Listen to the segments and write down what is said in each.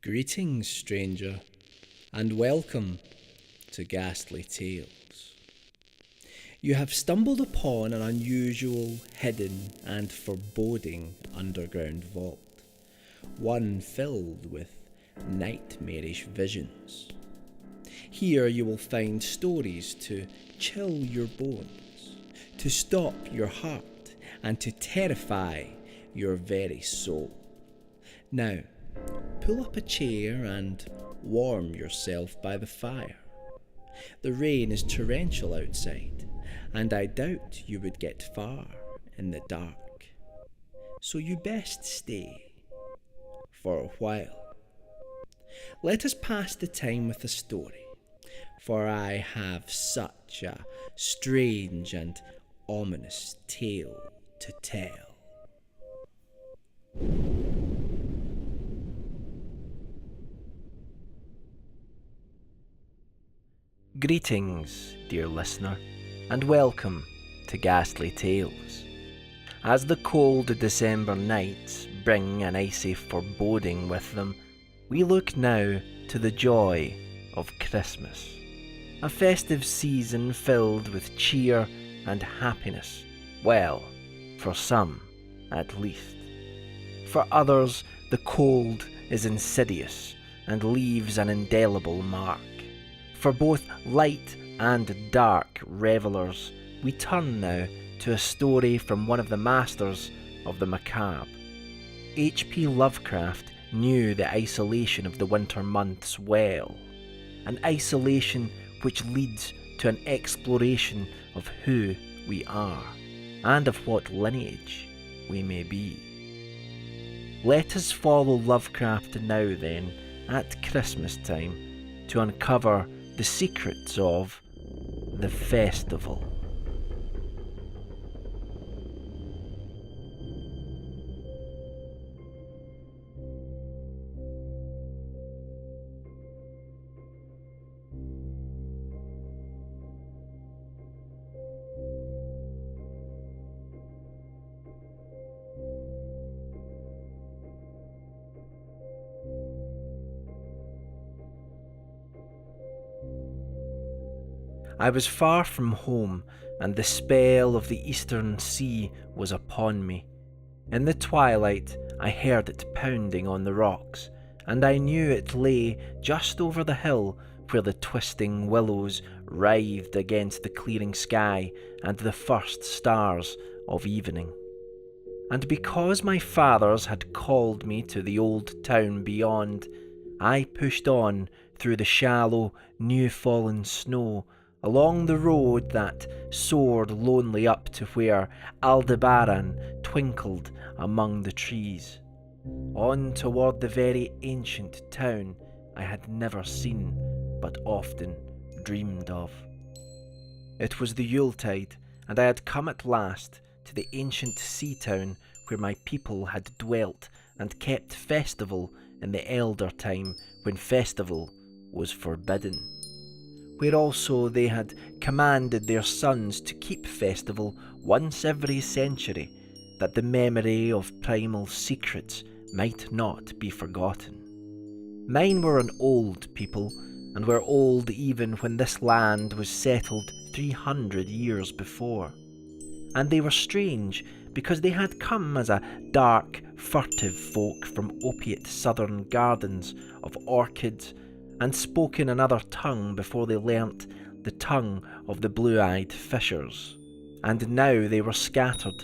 Greetings, stranger, and welcome to Ghastly Tales. You have stumbled upon an unusual, hidden, and foreboding underground vault, one filled with nightmarish visions. Here you will find stories to chill your bones, to stop your heart, and to terrify your very soul. Now, pull up a chair and warm yourself by the fire. The rain is torrential outside, and I doubt you would get far in the dark. So you best stay for a while. Let us pass the time with a story, for I have such a strange and ominous tale to tell. Greetings, dear listener, and welcome to Ghastly Tales. As the cold December nights bring an icy foreboding with them, we look now to the joy of Christmas, a festive season filled with cheer and happiness. Well, for some, at least. For others, the cold is insidious and leaves an indelible mark. For both light and dark revellers, we turn now to a story from one of the masters of the macabre. H.P. Lovecraft knew the isolation of the winter months well, an isolation which leads to an exploration of who we are and of what lineage we may be. Let us follow Lovecraft now then, at Christmas time, to uncover the secrets of the festival. I was far from home, and the spell of the eastern sea was upon me. In the twilight I heard it pounding on the rocks, and I knew it lay just over the hill where the twisting willows writhed against the clearing sky and the first stars of evening. And because my fathers had called me to the old town beyond, I pushed on through the shallow, new-fallen snow, along the road that soared lonely up to where Aldebaran twinkled among the trees, on toward the very ancient town I had never seen but often dreamed of. It was the Yuletide, and I had come at last to the ancient sea town where my people had dwelt and kept festival in the elder time when festival was forbidden, where also they had commanded their sons to keep festival once every century, that the memory of primal secrets might not be forgotten. Mine were an old people, and were old even when this land was settled 300 years before. And they were strange because they had come as a dark, furtive folk from opiate southern gardens of orchids, and spoken another tongue before they learnt the tongue of the blue-eyed fishers. And now they were scattered,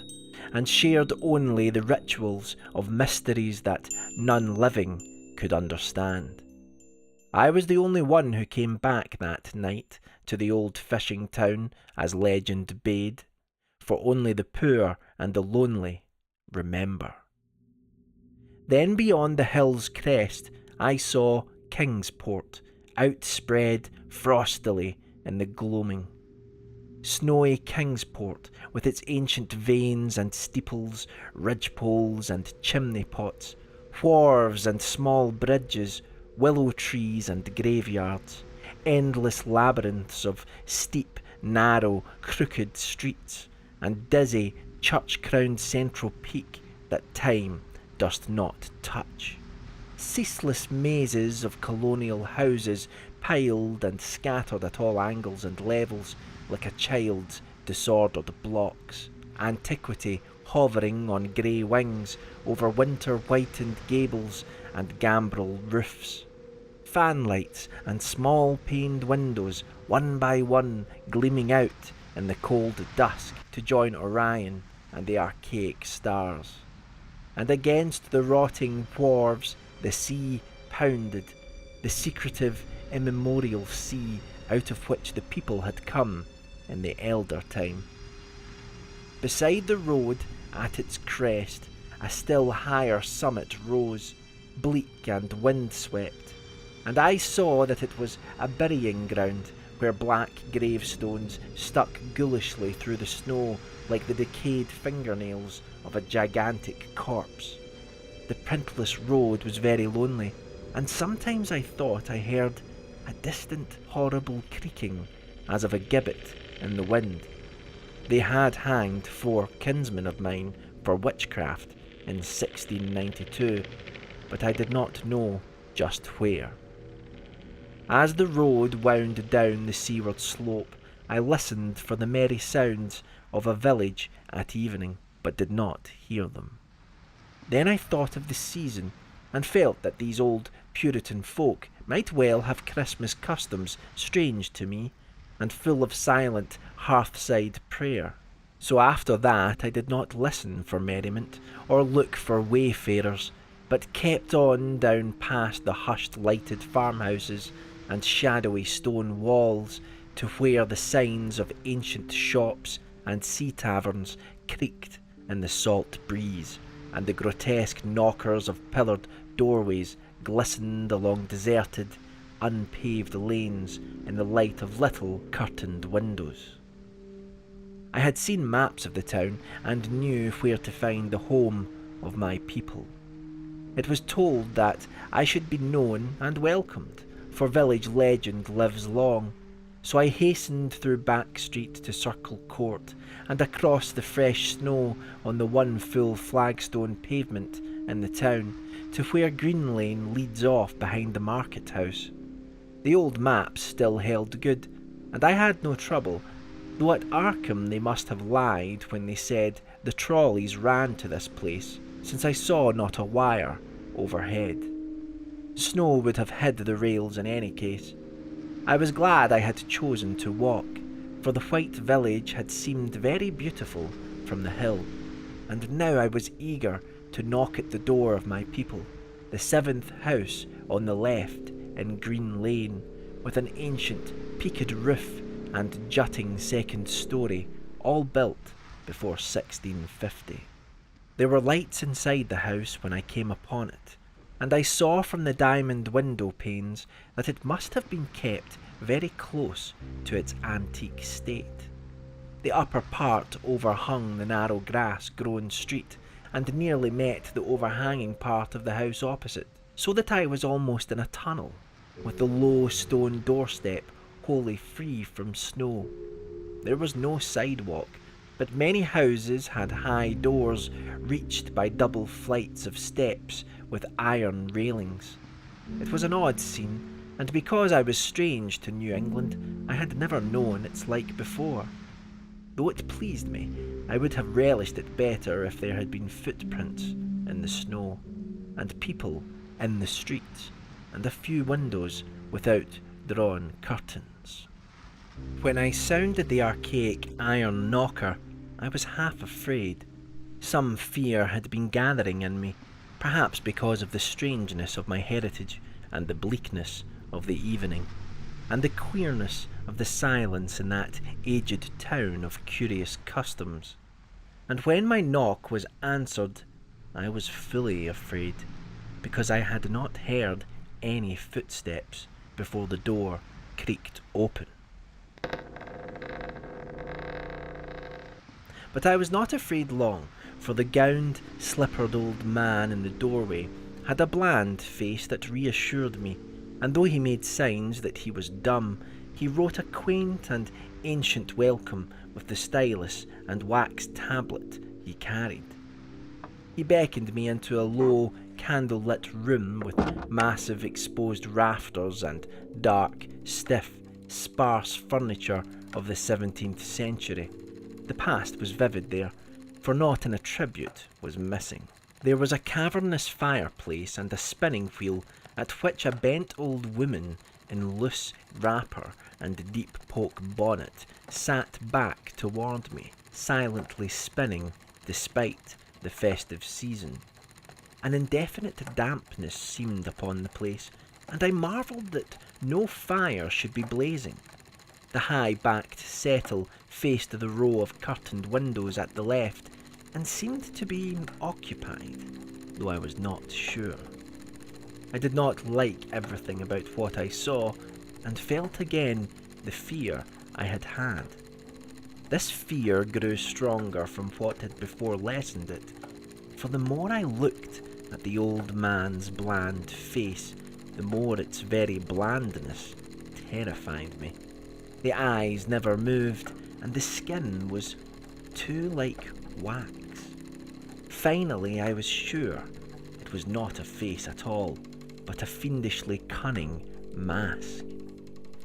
and shared only the rituals of mysteries that none living could understand. I was the only one who came back that night to the old fishing town as legend bade, for only the poor and the lonely remember. Then beyond the hill's crest I saw Kingsport, outspread frostily in the gloaming. Snowy Kingsport, with its ancient vanes and steeples, ridgepoles and chimney pots, wharves and small bridges, willow trees and graveyards, endless labyrinths of steep, narrow, crooked streets, and dizzy, church-crowned central peak that time dost not touch. ceaseless mazes of colonial houses piled and scattered at all angles and levels like a child's disordered blocks. Antiquity hovering on grey wings over winter-whitened gables and gambrel roofs. Fanlights and small-paned windows, one by one, gleaming out in the cold dusk to join Orion and the archaic stars. And against the rotting wharves the sea pounded, the secretive, immemorial sea out of which the people had come in the elder time. Beside the road, at its crest, a still higher summit rose, bleak and windswept, and I saw that it was a burying ground where black gravestones stuck ghoulishly through the snow like the decayed fingernails of a gigantic corpse. The printless road was very lonely, and sometimes I thought I heard a distant, horrible creaking, as of a gibbet in the wind. They had hanged 4 kinsmen of mine for witchcraft in 1692, but I did not know just where. As the road wound down the seaward slope, I listened for the merry sounds of a village at evening, but did not hear them. Then I thought of the season, and felt that these old Puritan folk might well have Christmas customs strange to me, and full of silent hearthside prayer. So after that I did not listen for merriment, or look for wayfarers, but kept on down past the hushed lighted farmhouses and shadowy stone walls to where the signs of ancient shops and sea taverns creaked in the salt breeze, and the grotesque knockers of pillared doorways glistened along deserted, unpaved lanes in the light of little curtained windows. I had seen maps of the town and knew where to find the home of my people. It was told that I should be known and welcomed, for village legend lives long, so I hastened through Back Street to Circle Court, and across the fresh snow on the one full flagstone pavement in the town, to where Green Lane leads off behind the market house. The old maps still held good, and I had no trouble, though at Arkham they must have lied when they said the trolleys ran to this place, since I saw not a wire overhead. Snow would have hid the rails in any case. I was glad I had chosen to walk, for the white village had seemed very beautiful from the hill, and now I was eager to knock at the door of my people, the 7th house on the left in Green Lane, with an ancient peaked roof and jutting second story, all built before 1650. There were lights inside the house when I came upon it, and I saw from the diamond window panes that it must have been kept very close to its antique state. The upper part overhung the narrow grass-grown street, and nearly met the overhanging part of the house opposite, so that I was almost in a tunnel, with the low stone doorstep wholly free from snow. There was no sidewalk, but many houses had high doors reached by double flights of steps with iron railings. It was an odd scene, and because I was strange to New England, I had never known its like before. Though it pleased me, I would have relished it better if there had been footprints in the snow, and people in the streets, and a few windows without drawn curtains. When I sounded the archaic iron knocker, I was half afraid. Some fear had been gathering in me, perhaps because of the strangeness of my heritage and the bleakness of the evening, and the queerness of the silence in that aged town of curious customs. And when my knock was answered, I was fully afraid, because I had not heard any footsteps before the door creaked open. But I was not afraid long, for the gowned, slippered old man in the doorway had a bland face that reassured me, and though he made signs that he was dumb, he wrote a quaint and ancient welcome with the stylus and wax tablet he carried. He beckoned me into a low, candle-lit room with massive exposed rafters and dark, stiff, sparse furniture of the 17th century. The past was vivid there, for not an attribute was missing. There was a cavernous fireplace and a spinning wheel at which a bent old woman in loose wrapper and deep poke bonnet sat back toward me, silently spinning despite the festive season. An indefinite dampness seemed upon the place, and I marvelled that no fire should be blazing. The high-backed settle faced the row of curtained windows at the left, and seemed to be occupied, though I was not sure. I did not like everything about what I saw, and felt again the fear I had had. This fear grew stronger from what had before lessened it, for the more I looked at the old man's bland face, the more its very blandness terrified me. The eyes never moved, and the skin was too like wax. Finally, I was sure it was not a face at all, but a fiendishly cunning mask.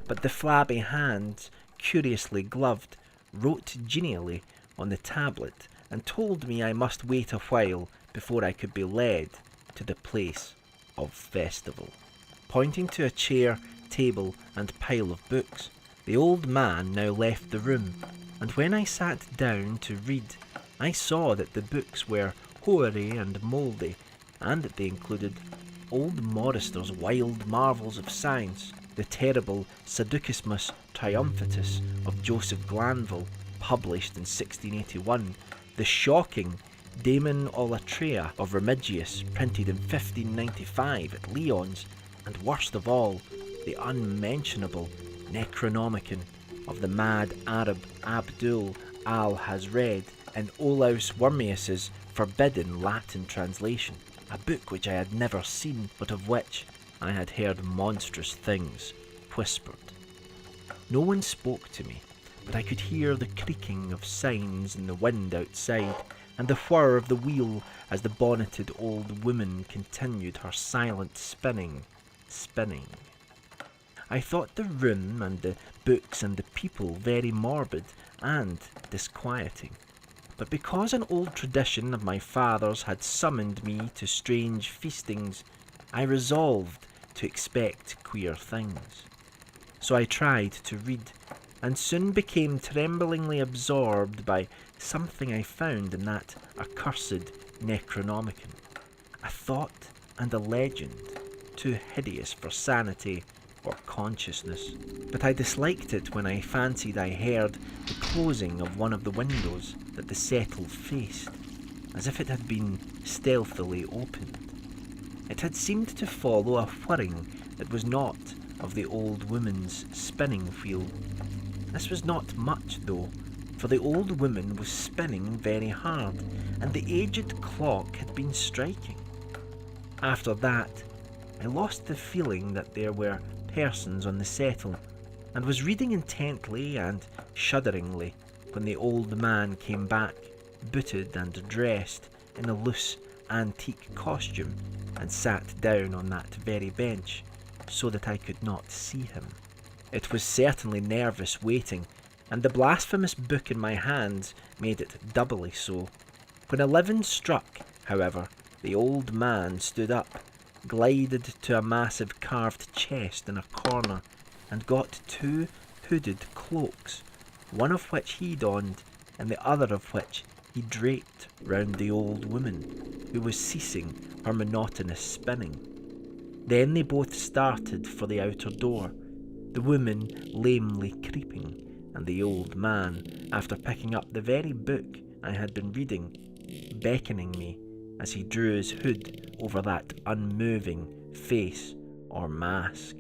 But the flabby hands, curiously gloved, wrote genially on the tablet and told me I must wait a while before I could be led to the place of festival. Pointing to a chair, table, and pile of books, the old man now left the room, and when I sat down to read, I saw that the books were hoary and mouldy, and that they included old Morister's Wild Marvels of Science, the terrible Saducismus Triumphatus of Joseph Glanville, published in 1681, the shocking Daemon Olatria of Remigius, printed in 1595 at Lyons, and worst of all, the unmentionable Necronomicon of the mad Arab Abdul al-Hazred in Olaus Wormius's forbidden Latin translation, a book which I had never seen, but of which I had heard monstrous things whispered. No one spoke to me, but I could hear the creaking of signs in the wind outside, and the whir of the wheel as the bonneted old woman continued her silent spinning. I thought the room and the books and the people very morbid and disquieting. But because an old tradition of my father's had summoned me to strange feastings, I resolved to expect queer things. So I tried to read, and soon became tremblingly absorbed by something I found in that accursed Necronomicon. A thought and a legend, too hideous for sanity or consciousness. But I disliked it when I fancied I heard the closing of one of the windows that the settle faced, as if it had been stealthily opened. It had seemed to follow a whirring that was not of the old woman's spinning wheel. This was not much, though, for the old woman was spinning very hard, and the aged clock had been striking. After that, I lost the feeling that there were persons on the settle, and was reading intently and shudderingly when the old man came back, booted and dressed in a loose antique costume, and sat down on that very bench, so that I could not see him. It was certainly nervous waiting, and the blasphemous book in my hands made it doubly so. When 11 struck, however, the old man stood up, glided to a massive carved chest in a corner, and got 2 hooded cloaks, one of which he donned, and the other of which he draped round the old woman, who was ceasing her monotonous spinning. Then they both started for the outer door, the woman lamely creeping, and the old man, after picking up the very book I had been reading, beckoning me as he drew his hood over that unmoving face or mask.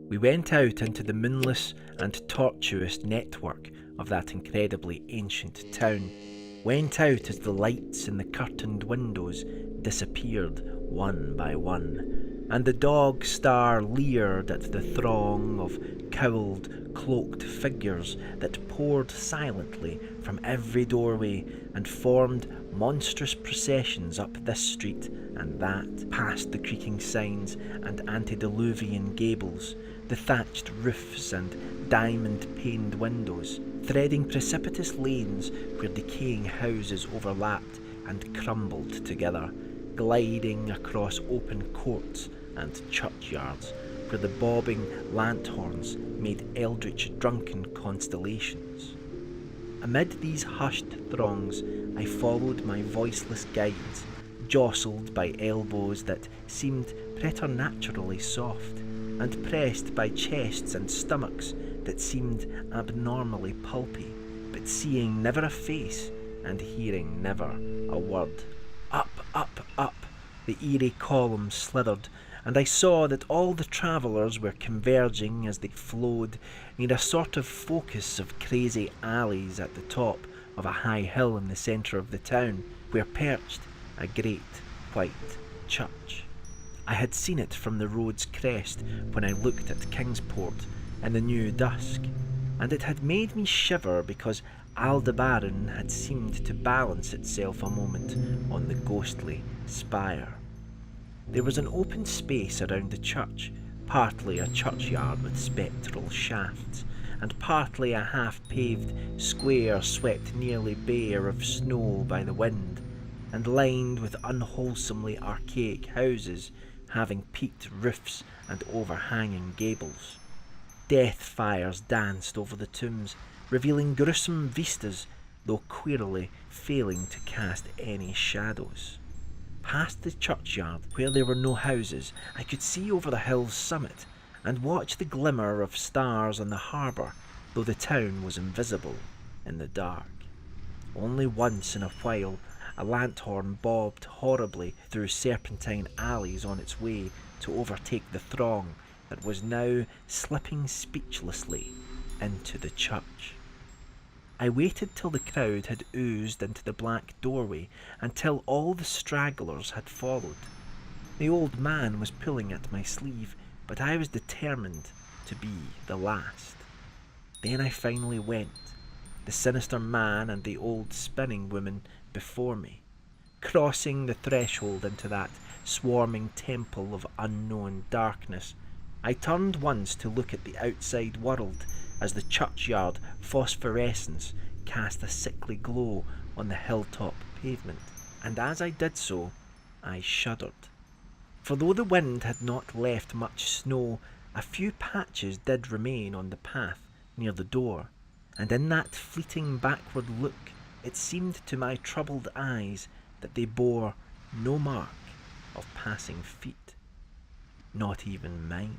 We went out into the moonless and tortuous network of that incredibly ancient town, went out as the lights in the curtained windows disappeared one by one, and the dog star leered at the throng of cowled, cloaked figures that poured silently from every doorway and formed monstrous processions up this street and that, past the creaking signs and antediluvian gables, the thatched roofs and diamond-paned windows, threading precipitous lanes where decaying houses overlapped and crumbled together, gliding across open courts and churchyards where the bobbing lanthorns made eldritch drunken constellations. Amid these hushed throngs, I followed my voiceless guides, jostled by elbows that seemed preternaturally soft, and pressed by chests and stomachs that seemed abnormally pulpy, but seeing never a face and hearing never a word. Up, up, up, the eerie columns slithered, and I saw that all the travellers were converging as they flowed near a sort of focus of crazy alleys at the top of a high hill in the centre of the town, where perched a great white church. I had seen it from the road's crest when I looked at Kingsport in the new dusk, and it had made me shiver because Aldebaran had seemed to balance itself a moment on the ghostly spire. There was an open space around the church, partly a churchyard with spectral shafts, and partly a half-paved square swept nearly bare of snow by the wind, and lined with unwholesomely archaic houses having peaked roofs and overhanging gables. Death fires danced over the tombs, revealing gruesome vistas, though queerly failing to cast any shadows. Past the churchyard, where there were no houses, I could see over the hill's summit and watch the glimmer of stars on the harbour, though the town was invisible in the dark. Only once in a while a lanthorn bobbed horribly through serpentine alleys on its way to overtake the throng that was now slipping speechlessly into the church. I waited till the crowd had oozed into the black doorway, until all the stragglers had followed. The old man was pulling at my sleeve, but I was determined to be the last. Then I finally went, the sinister man and the old spinning woman before me. Crossing the threshold into that swarming temple of unknown darkness, I turned once to look at the outside world as the churchyard phosphorescence cast a sickly glow on the hilltop pavement, and as I did so, I shuddered. For though the wind had not left much snow, a few patches did remain on the path near the door, and in that fleeting backward look, it seemed to my troubled eyes that they bore no mark of passing feet, not even mine.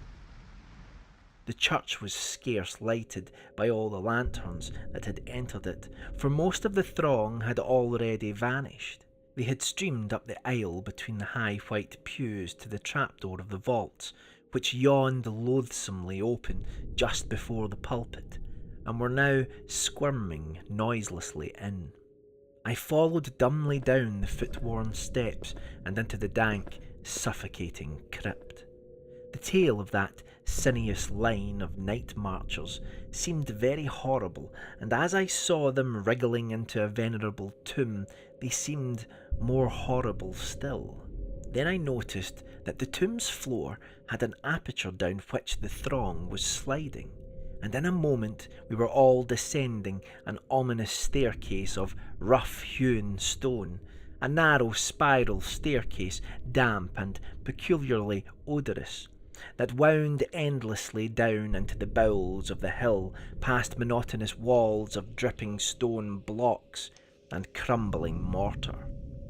The church was scarce lighted by all the lanterns that had entered it, for most of the throng had already vanished. They had streamed up the aisle between the high white pews to the trapdoor of the vaults, which yawned loathsomely open just before the pulpit, and were now squirming noiselessly in. I followed dumbly down the foot-worn steps and into the dank, suffocating crypt. The tale of that sinuous line of night marchers seemed very horrible, and as I saw them wriggling into a venerable tomb, they seemed more horrible still. Then I noticed that the tomb's floor had an aperture down which the throng was sliding, and in a moment we were all descending an ominous staircase of rough-hewn stone, a narrow spiral staircase, damp and peculiarly odorous, that wound endlessly down into the bowels of the hill, past monotonous walls of dripping stone blocks and crumbling mortar.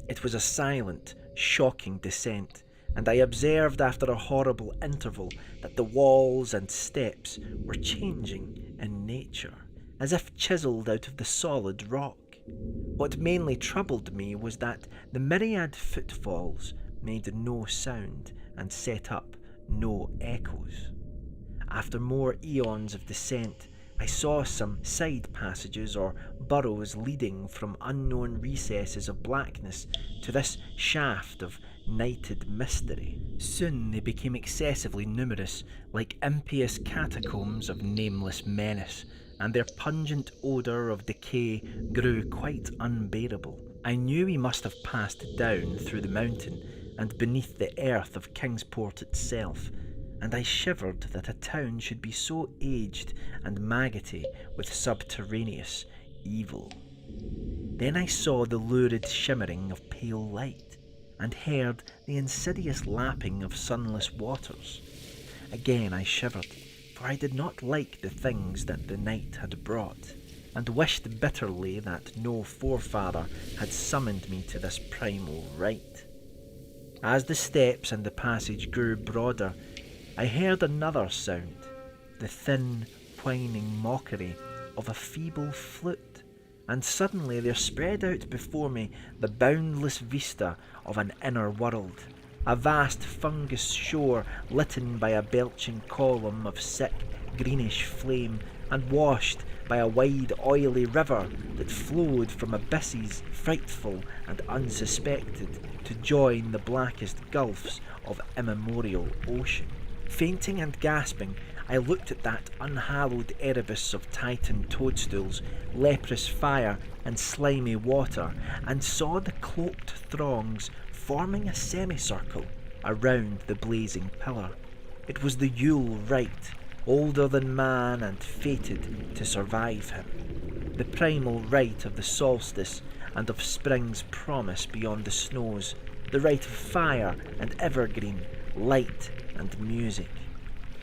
It was a silent, shocking descent, and I observed after a horrible interval that the walls and steps were changing in nature, as if chiselled out of the solid rock. What mainly troubled me was that the myriad footfalls made no sound and set up no echoes. After more eons of descent, I saw some side passages or burrows leading from unknown recesses of blackness to this shaft of nighted mystery. Soon they became excessively numerous, like impious catacombs of nameless menace, and their pungent odour of decay grew quite unbearable. I knew we must have passed down through the mountain, and beneath the earth of Kingsport itself, and I shivered that a town should be so aged and maggoty with subterraneous evil. Then I saw the lurid shimmering of pale light, and heard the insidious lapping of sunless waters. Again I shivered, for I did not like the things that the night had brought, and wished bitterly that no forefather had summoned me to this primal rite. As the steps and the passage grew broader, I heard another sound, the thin, whining mockery of a feeble flute, and suddenly there spread out before me the boundless vista of an inner world, a vast fungus shore litten by a belching column of sick, greenish flame, and washed by a wide, oily river that flowed from abysses frightful and unsuspected to join the blackest gulfs of immemorial ocean. Fainting and gasping, I looked at that unhallowed Erebus of Titan toadstools, leprous fire, and slimy water, and saw the cloaked throngs forming a semicircle around the blazing pillar. It was the Yule rite, older than man and fated to survive him. The primal rite of the solstice and of spring's promise beyond the snows, the rite of fire and evergreen, light and music.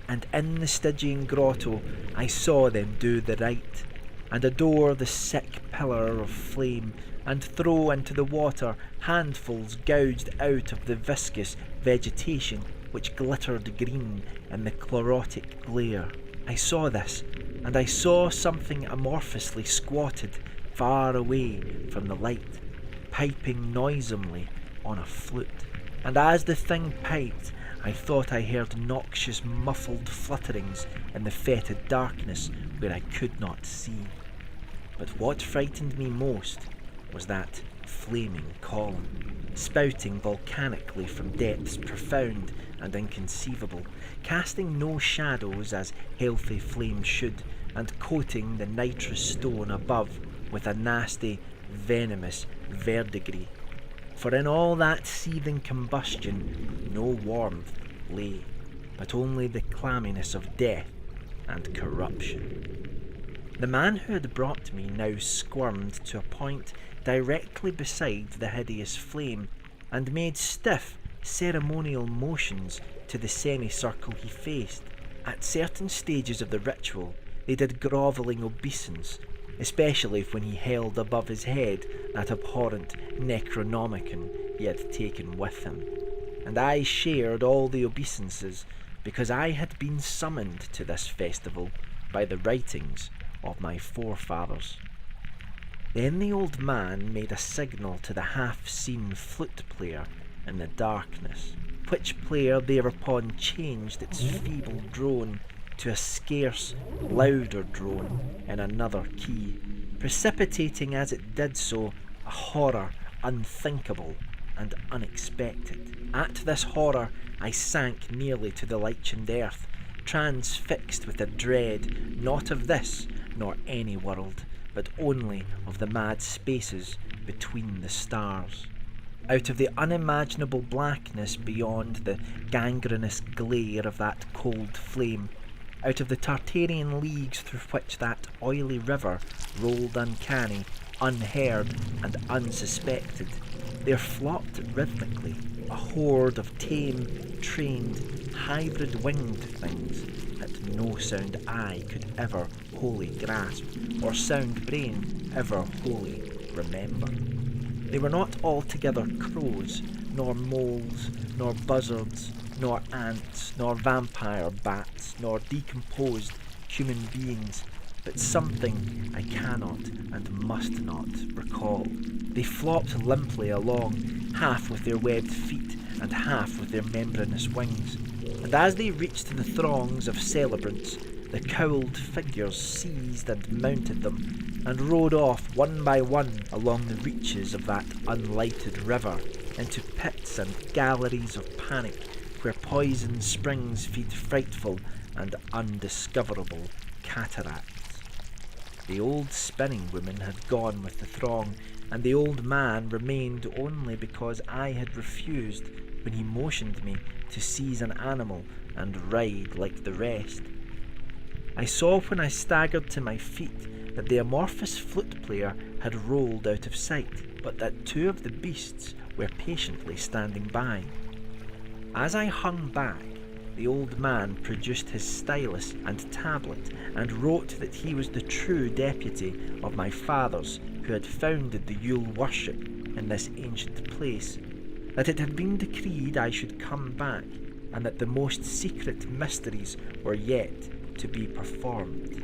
And in the Stygian grotto I saw them do the rite, and adore the sick pillar of flame, and throw into the water handfuls gouged out of the viscous vegetation which glittered green in the chlorotic glare. I saw this, and I saw something amorphously squatted far away from the light, piping noisomely on a flute. And as the thing piped, I thought I heard noxious muffled flutterings in the fetid darkness where I could not see. But what frightened me most was that flaming column, spouting volcanically from depths profound and inconceivable, casting no shadows as healthy flames should, and coating the nitrous stone above with a nasty, venomous verdigris. For in all that seething combustion no warmth lay, but only the clamminess of death and corruption. The man who had brought me now squirmed to a point directly beside the hideous flame, and made stiff, ceremonial motions to the semicircle he faced. At certain stages of the ritual they did grovelling obeisance, especially when he held above his head that abhorrent Necronomicon he had taken with him. And I shared all the obeisances because I had been summoned to this festival by the writings of my forefathers. Then the old man made a signal to the half-seen flute player in the darkness, which player thereupon changed its feeble drone to a scarce, louder drone in another key, precipitating as it did so a horror unthinkable and unexpected. At this horror I sank nearly to the lichened earth, transfixed with a dread not of this nor any world, but only of the mad spaces between the stars. Out of the unimaginable blackness beyond the gangrenous glare of that cold flame, out of the Tartarian leagues through which that oily river rolled uncanny, unheard, and unsuspected, there flopped rhythmically a horde of tame, trained, hybrid winged things that no sound eye could ever wholly grasp, or sound brain ever wholly remember. They were not altogether crows, nor moles, nor buzzards, nor ants, nor vampire bats, nor decomposed human beings, but something I cannot and must not recall. They flopped limply along, half with their webbed feet and half with their membranous wings, and as they reached the throngs of celebrants, the cowled figures seized and mounted them, and rode off one by one along the reaches of that unlighted river, into pits and galleries of panic, where poison springs feed frightful and undiscoverable cataracts. The old spinning woman had gone with the throng, and the old man remained only because I had refused when he motioned me to seize an animal and ride like the rest. I saw when I staggered to my feet that the amorphous flute player had rolled out of sight, but that two of the beasts were patiently standing by. As I hung back, the old man produced his stylus and tablet and wrote that he was the true deputy of my fathers who had founded the Yule worship in this ancient place, that it had been decreed I should come back, and that the most secret mysteries were yet to be performed.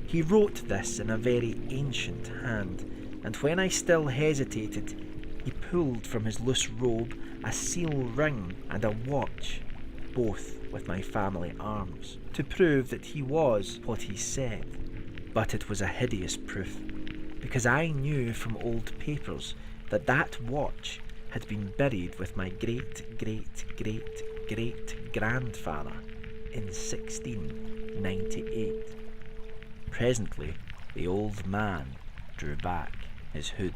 He wrote this in a very ancient hand, and when I still hesitated, he pulled from his loose robe a seal ring and a watch, both with my family arms, to prove that he was what he said. But it was a hideous proof, because I knew from old papers that that watch had been buried with my great-great-great-great-grandfather in 1698. Presently, the old man drew back his hood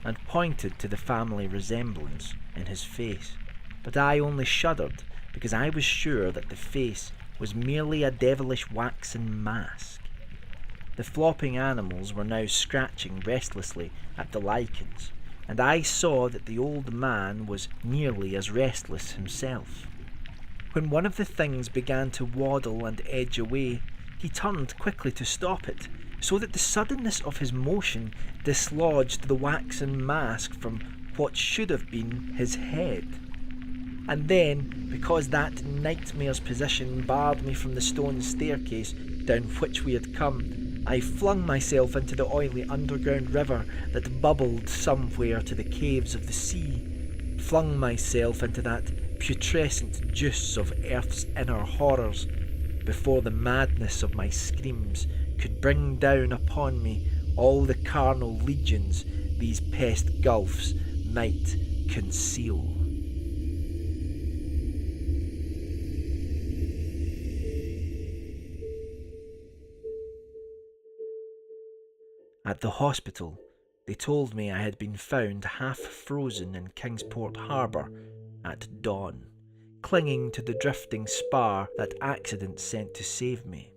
and pointed to the family resemblance in his face, but I only shuddered because I was sure that the face was merely a devilish waxen mask. The flopping animals were now scratching restlessly at the lichens, and I saw that the old man was nearly as restless himself. When one of the things began to waddle and edge away, he turned quickly to stop it, so that the suddenness of his motion dislodged the waxen mask from what should have been his head. And then, because that nightmare's position barred me from the stone staircase down which we had come, I flung myself into the oily underground river that bubbled somewhere to the caves of the sea, flung myself into that putrescent juice of earth's inner horrors, before the madness of my screams could bring down upon me all the carnal legions these pest gulfs might conceal. At the hospital, they told me I had been found half frozen in Kingsport Harbour at dawn, clinging to the drifting spar that accident sent to save me.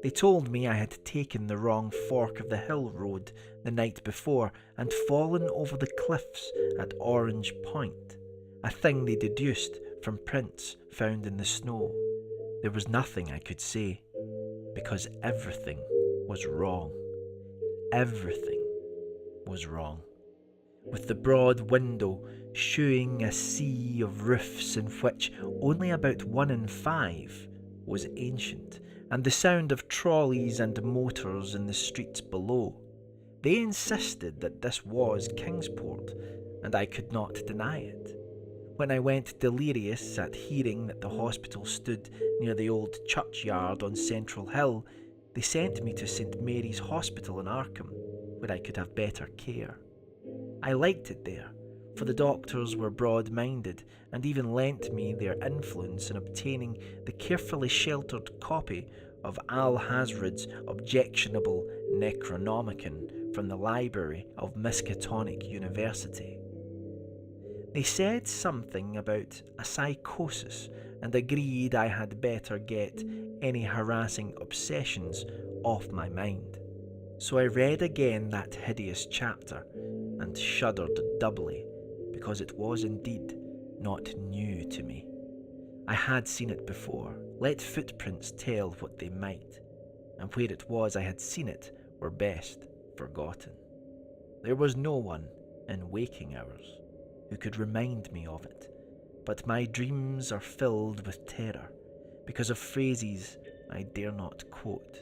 They told me I had taken the wrong fork of the hill road the night before and fallen over the cliffs at Orange Point, a thing they deduced from prints found in the snow. There was nothing I could say, because everything was wrong. Everything was wrong. With the broad window shewing a sea of roofs in which only about 1 in 5 was ancient, and the sound of trolleys and motors in the streets below. They insisted that this was Kingsport, and I could not deny it. When I went delirious at hearing that the hospital stood near the old churchyard on Central Hill, they sent me to St. Mary's Hospital in Arkham, where I could have better care. I liked it there, for the doctors were broad-minded and even lent me their influence in obtaining the carefully sheltered copy of Al-Hazred's objectionable Necronomicon from the library of Miskatonic University. They said something about a psychosis and agreed I had better get any harassing obsessions off my mind. So I read again that hideous chapter and shuddered doubly, because it was indeed not new to me. I had seen it before, let footprints tell what they might, and where it was I had seen it were best forgotten. There was no one in waking hours who could remind me of it, but my dreams are filled with terror because of phrases I dare not quote.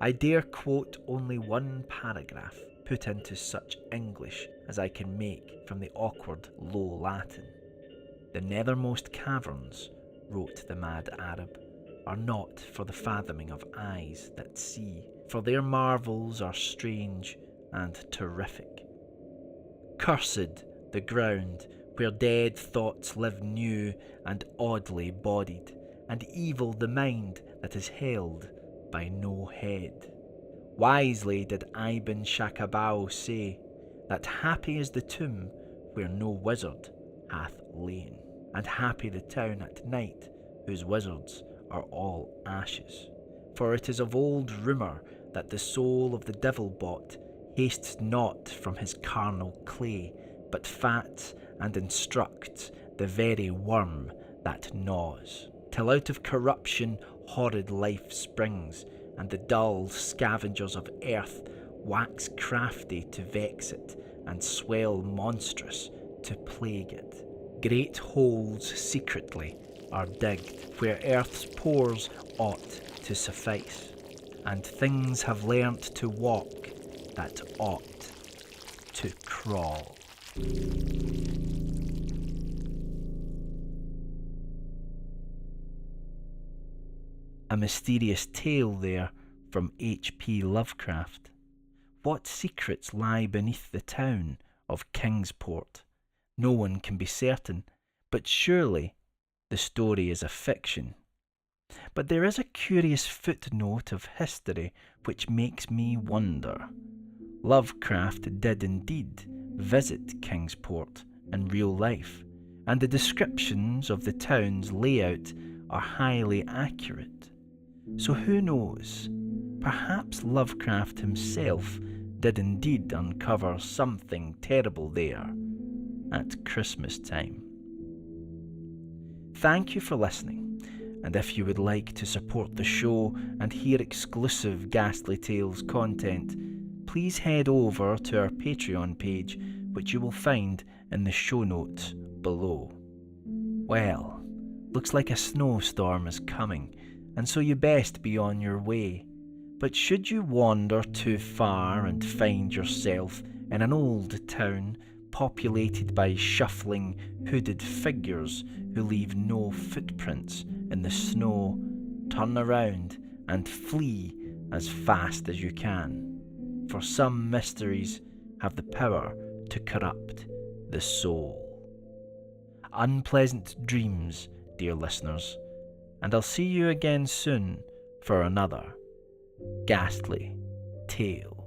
I dare quote only one paragraph put into such English as I can make from the awkward Low Latin. The nethermost caverns, wrote the mad Arab, are not for the fathoming of eyes that see, for their marvels are strange and terrific. Cursed the ground where dead thoughts live new and oddly bodied, and evil the mind that is held by no head. Wisely did Ibn Shakabao say that happy is the tomb where no wizard hath lain, and happy the town at night, whose wizards are all ashes. For it is of old rumour that the soul of the devil-bot hastes not from his carnal clay, but fats and instructs the very worm that gnaws, till out of corruption horrid life springs, and the dull scavengers of earth wax crafty to vex it, and swell monstrous to plague it. Great holes secretly are digged where earth's pores ought to suffice, and things have learnt to walk that ought to crawl. A mysterious tale there from H.P. Lovecraft. What secrets lie beneath the town of Kingsport? No one can be certain, but surely the story is a fiction. But there is a curious footnote of history which makes me wonder. Lovecraft did indeed visit Kingsport in real life, and the descriptions of the town's layout are highly accurate. So who knows? Perhaps Lovecraft himself did indeed uncover something terrible there at Christmas time. Thank you for listening, and if you would like to support the show and hear exclusive Ghastly Tales content, please head over to our Patreon page, which you will find in the show notes below. Well, looks like a snowstorm is coming, and so you best be on your way. But should you wander too far and find yourself in an old town populated by shuffling, hooded figures who leave no footprints in the snow, turn around and flee as fast as you can, for some mysteries have the power to corrupt the soul. Unpleasant dreams, dear listeners, and I'll see you again soon for another Ghastly Tale.